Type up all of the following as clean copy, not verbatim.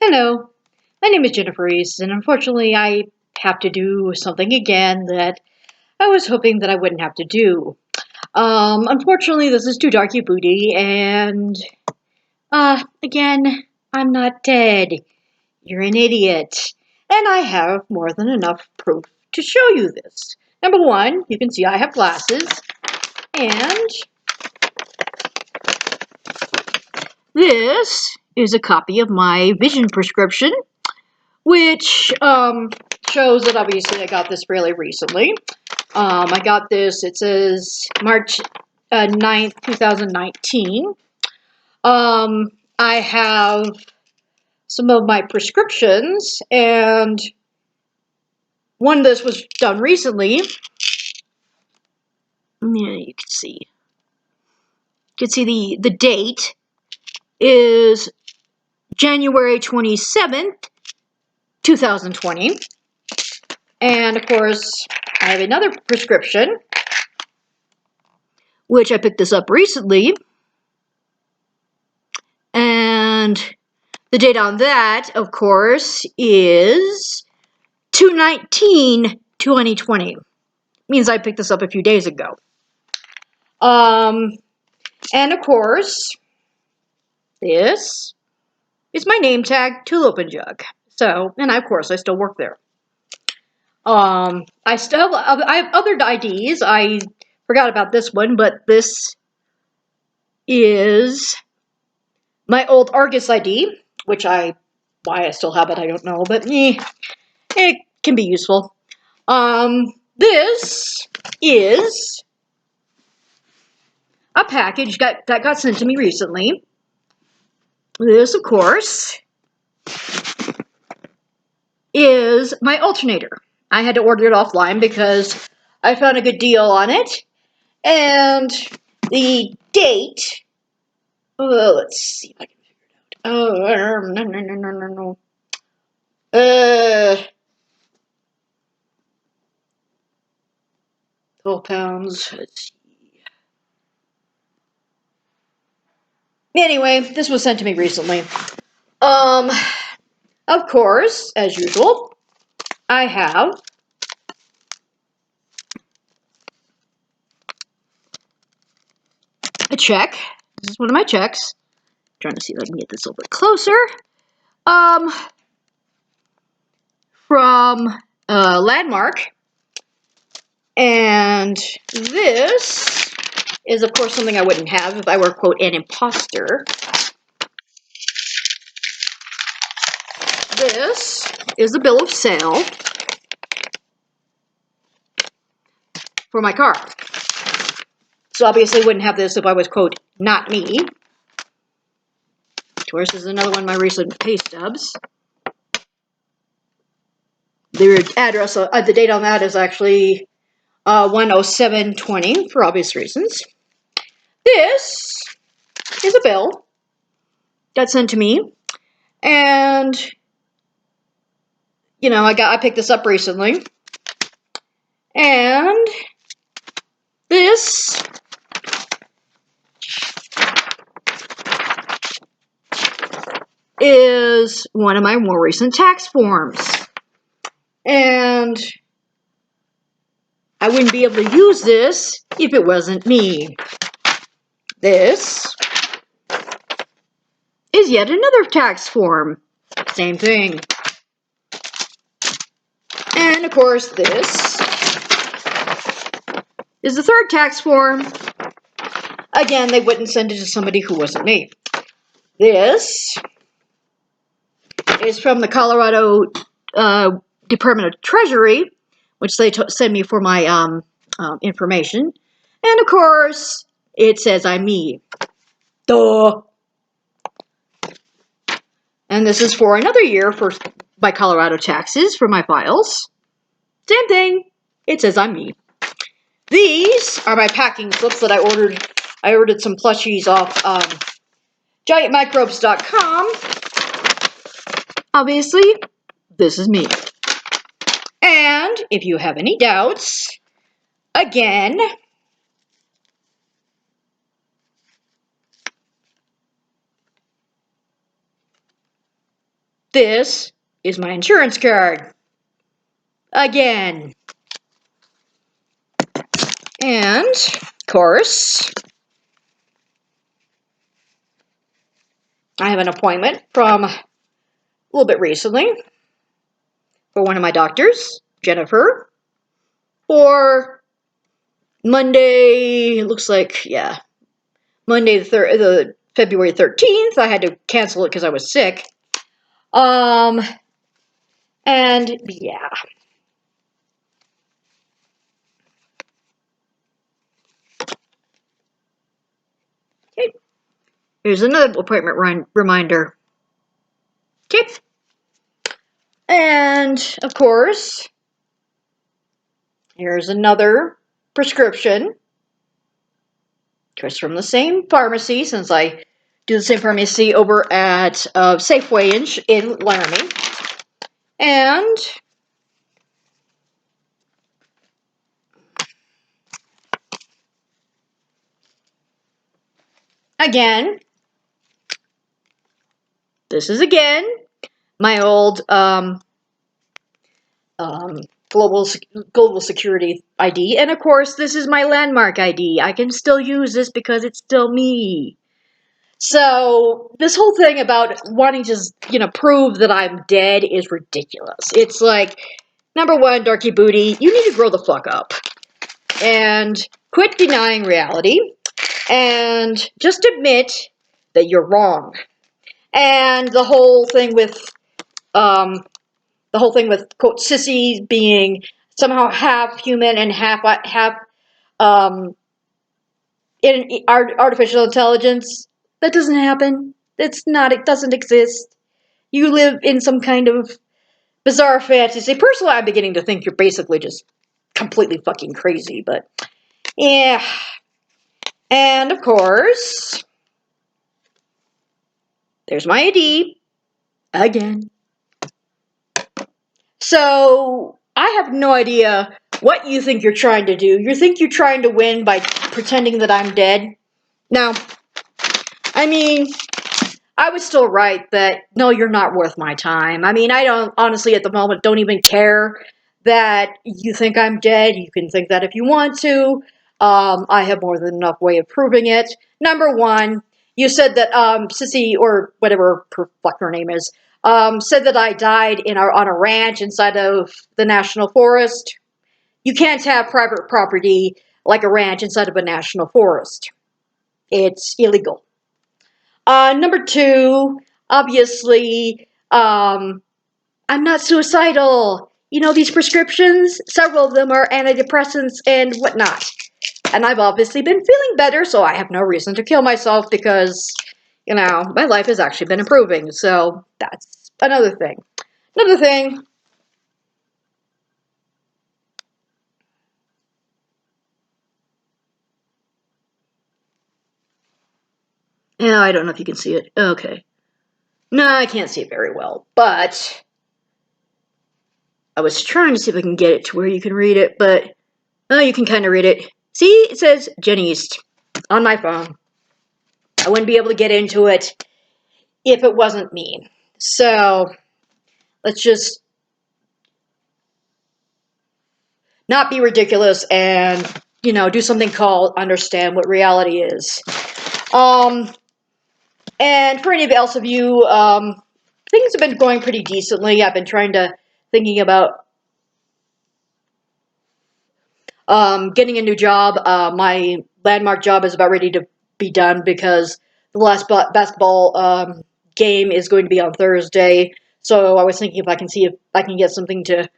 Hello, my name is Jennifer Reese, and unfortunately I have to do something again that I was hoping that I wouldn't have to do. Unfortunately this is too Darkyboode, and, again, I'm not dead. You're an idiot. And I have more than enough proof to show you this. Number one, you can see I have glasses, and this is a copy of my vision prescription, which shows that obviously I got this fairly recently. I got this, it says March 9th, 2019. I have some of my prescriptions, and one of this was done recently. Yeah, you can see. You can see the date is January 27th, 2020. And of course, I have another prescription, which I picked this up recently. And the date on that, of course, is 2/19/2020. Means I picked this up a few days ago. And of course, this is my name tag, Tulip and Jug. So, and of course, I still work there. I have other IDs. I forgot about this one, but this is my old Argus ID, which why I still have it, I don't know, but it can be useful. This is a package that got sent to me recently. This, of course, is my alternator. I had to order it offline because I found a good deal on it. And the date, let's see if I can figure it out. No. 12 pounds, let's see. Anyway, this was sent to me recently. Of course, as usual, I have a check. This is one of my checks. I'm trying to see if I can get this a little bit closer. From Landmark. And this is, of course, something I wouldn't have if I were, quote, an imposter. This is a bill of sale for my car. So obviously wouldn't have this if I was, quote, not me. Of course, this is another one of my recent pay stubs. The address, the date on that is actually 107/20 for obvious reasons. This is a bill that's sent to me, and you know, I picked this up recently, and this is one of my more recent tax forms, and I wouldn't be able to use this if it wasn't me. This is yet another tax form. Same thing. And of course, this is the third tax form. Again, they wouldn't send it to somebody who wasn't me. This is from the Colorado Department of Treasury, which they send me for my information. And of course, it says I'm me. Duh. And this is for another year for my Colorado taxes for my files. Same thing. It says I'm me. These are my packing slips that I ordered. I ordered some plushies off giantmicrobes.com. Obviously, this is me. And if you have any doubts, again, This is my insurance card. Again. And, of course, I have an appointment from a little bit recently for one of my doctors, Jennifer, for Monday, it looks like, yeah, Monday the February 13th. I had to cancel it because I was sick. And yeah. Okay. Here's another appointment reminder. Okay. And, of course, here's another prescription. Just from the same pharmacy, since I do the same pharmacy over at Safeway in Laramie. And again, this is again my old global security ID, and of course this is my landmark ID. I can still use this because it's still me. So this whole thing about wanting to, prove that I'm dead is ridiculous. It's like, number one, Darkyboode, you need to grow the fuck up and quit denying reality and just admit that you're wrong. And the whole thing with quote Sissy being somehow half human and half in artificial intelligence, that doesn't happen. It doesn't exist. You live in some kind of bizarre fantasy. Personally, I'm beginning to think you're basically just completely fucking crazy, but yeah. And of course, there's my ID again. So I have no idea what you think you're trying to do. You think you're trying to win by pretending that I'm dead? Now, I mean, I was still right that, no, you're not worth my time. I mean, I don't, honestly, at the moment, don't even care that you think I'm dead. You can think that if you want to. I have more than enough way of proving it. Number one, you said that Sissy, or whatever fuck her name is, said that I died on a ranch inside of the national forest. You can't have private property like a ranch inside of a national forest. It's illegal. Number two, obviously, I'm not suicidal. You know, these prescriptions, several of them are antidepressants and whatnot. And I've obviously been feeling better, so I have no reason to kill myself because, my life has actually been improving. So that's another thing. Another thing. Yeah, I don't know if you can see it. Okay. No, I can't see it very well, but I was trying to see if I can get it to where you can read it, but you can kind of read it. See, it says Jen East on my phone. I wouldn't be able to get into it if it wasn't me. So let's just not be ridiculous and, do something called understand what reality is. And for any else of you, things have been going pretty decently. I've been thinking about getting a new job. My landmark job is about ready to be done because the last basketball game is going to be on Thursday. So I was thinking if I can get something to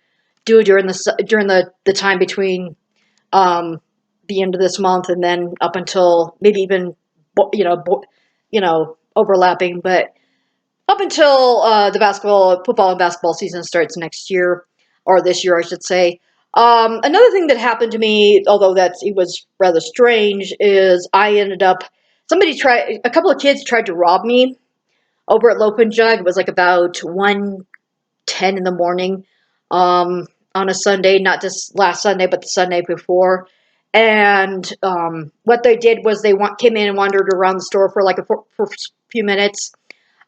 do during the time between the end of this month and then up until maybe even overlapping, but up until the football and basketball season starts next year, or this year, I should say. Another thing that happened to me, although it was rather strange, is I ended up, a couple of kids tried to rob me over at Lope and Jug. It was like about 1:10 in the morning, on a Sunday, not this last Sunday, but the Sunday before. And what they did was they came in and wandered around the store for like for a few minutes.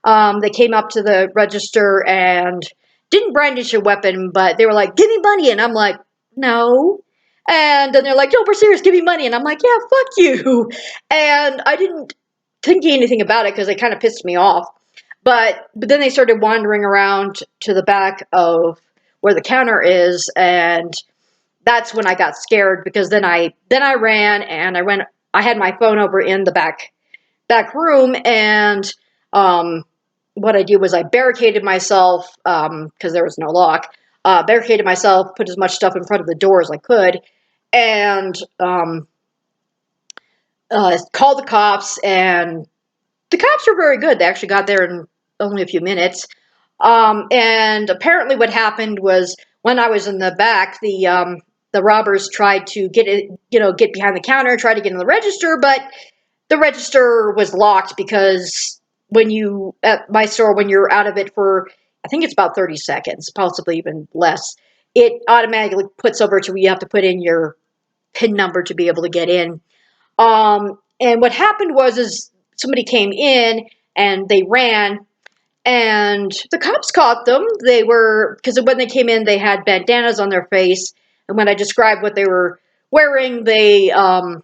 They came up to the register and didn't brandish a weapon, but they were like, "Give me money," and I'm like, "No." And then they're like, "No, we're serious. Give me money," and I'm like, "Yeah, fuck you." And I didn't think anything about it because it kind of pissed me off. But then they started wandering around to the back of where the counter is, and that's when I got scared because then I ran and I had my phone over in the back room, and what I did was I barricaded myself because there was no lock. Barricaded myself, put as much stuff in front of the door as I could, and called the cops. And the cops were very good. They actually got there in only a few minutes. And apparently, what happened was when I was in the back, the robbers tried to get behind the counter, tried to get in the register, but the register was locked because at my store, when you're out of it for, I think it's about 30 seconds, possibly even less, it automatically puts over to where you have to put in your PIN number to be able to get in. And what happened is somebody came in and they ran, and the cops caught them. Because when they came in, they had bandanas on their face, and when I described what they were wearing, the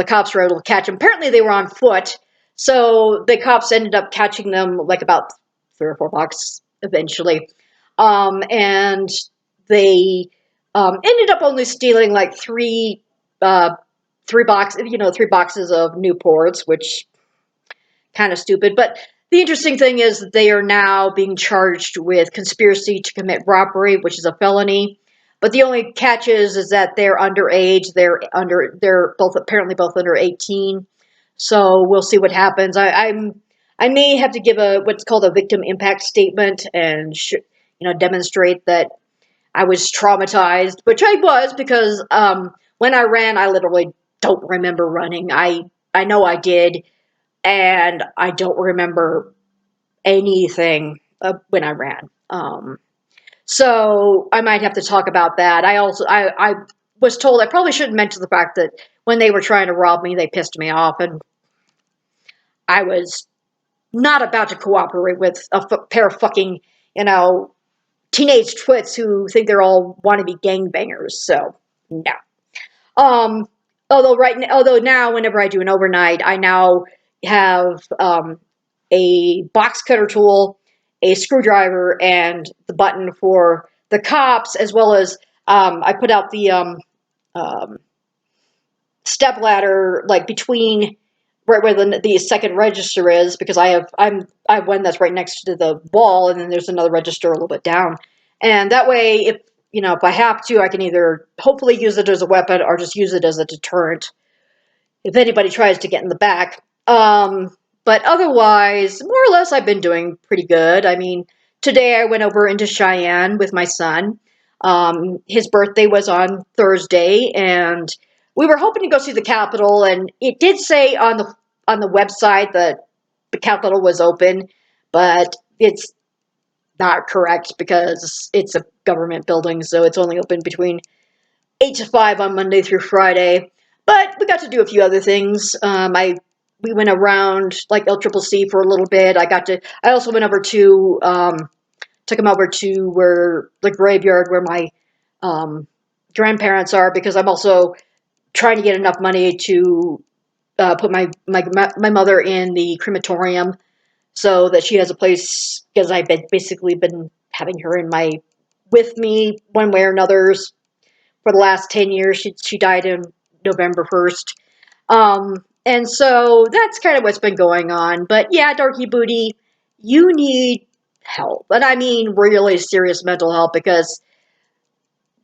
cops were able to catch them. Apparently, they were on foot, so the cops ended up catching them like about 3 or 4 blocks eventually, and they ended up only stealing like three boxes of Newports, which kind of stupid. But the interesting thing is that they are now being charged with conspiracy to commit robbery, which is a felony. But the only catch is that they're underage. They're apparently both under 18. So we'll see what happens. I may have to give what's called a victim impact statement and demonstrate that I was traumatized, which I was because when I ran, I literally don't remember running. I know I did, and I don't remember anything when I ran. So I might have to talk about that. I was told I probably shouldn't mention the fact that when they were trying to rob me, they pissed me off, and I was not about to cooperate with a pair of fucking, teenage twits who think they're all wannabe gangbangers. So no. Um, although now, whenever I do an overnight, I now have a box cutter tool, a screwdriver, and the button for the cops, as well as I put out the um, step ladder like between right where the second register is, because I have one that's right next to the wall, and then there's another register a little bit down, and that way if I have to, I can either hopefully use it as a weapon or just use it as a deterrent if anybody tries to get in the back. But otherwise, more or less, I've been doing pretty good. I mean, today I went over into Cheyenne with my son. His birthday was on Thursday, and we were hoping to go see the Capitol. And it did say on the website that the Capitol was open, but it's not correct because it's a government building, so it's only open between 8 to 5 on Monday through Friday. But we got to do a few other things. We went around like LCCC for a little bit. I also went over to took him over to where the graveyard where my grandparents are, because I'm also trying to get enough money to put my mother in the crematorium so that she has a place, because I've basically been having her with me one way or another for the last 10 years. She died in November 1st. And so that's kind of what's been going on. But yeah, Darky Booty, you need help. And I mean really serious mental help, because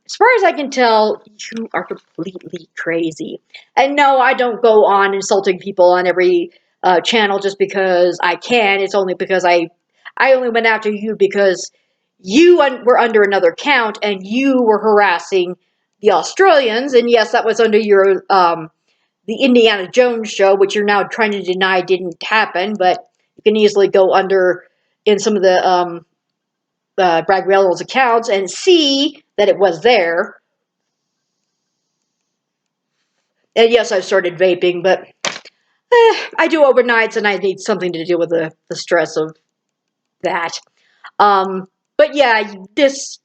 as far as I can tell, you are completely crazy. And no, I don't go on insulting people on every channel just because I can. It's only because I only went after you because you were under another count and you were harassing the Australians. And yes, that was under your the Indiana Jones show, which you're now trying to deny didn't happen, but you can easily go under in some of the Bragg Railroad's accounts and see that it was there. And yes, I've started vaping, but I do overnights, and I need something to deal with the stress of that. But yeah, this,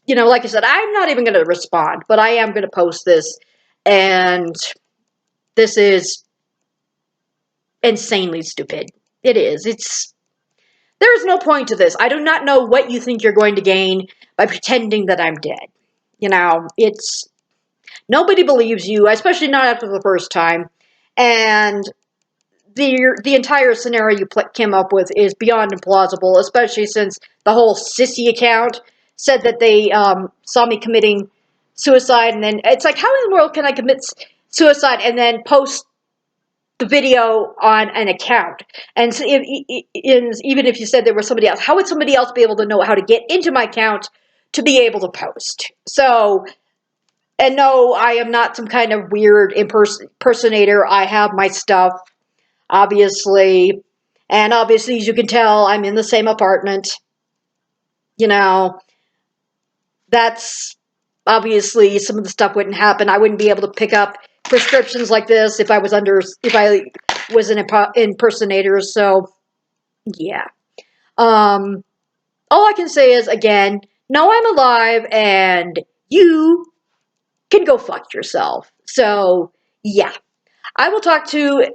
like I said, I'm not even going to respond, but I am going to post this, and this is insanely stupid. It is. There is no point to this. I do not know what you think you're going to gain by pretending that I'm dead. Nobody believes you, especially not after the first time, and the entire scenario you came up with is beyond implausible, especially since the whole sissy account said that they saw me committing suicide, and then it's like, how in the world can I commit suicide and then post the video on an account? And so even if you said there was somebody else, how would somebody else be able to know how to get into my account to be able to post? So, and no, I am not some kind of weird impersonator. I have my stuff, obviously. And obviously, as you can tell, I'm in the same apartment. That's obviously some of the stuff wouldn't happen. I wouldn't be able to pick up prescriptions like this if I was an impersonator. So, yeah. All I can say is, again, no, I'm alive, and you can go fuck yourself. So, yeah. I will talk to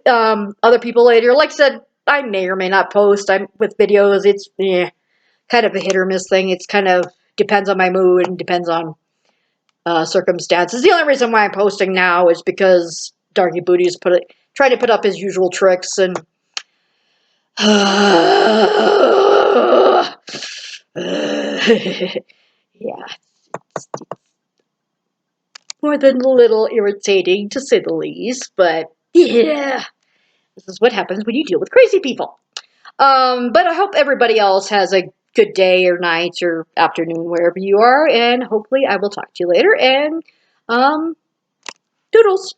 other people later. Like I said, I may or may not post. I'm with videos. It's kind of a hit or miss thing. It's kind of depends on my mood and depends on circumstances. The only reason why I'm posting now is because Darkyboode is trying to put up his usual tricks, and yeah, more than a little irritating to say the least. But yeah, this is what happens when you deal with crazy people. But I hope everybody else has a good day or night or afternoon wherever you are, and hopefully I will talk to you later, and doodles.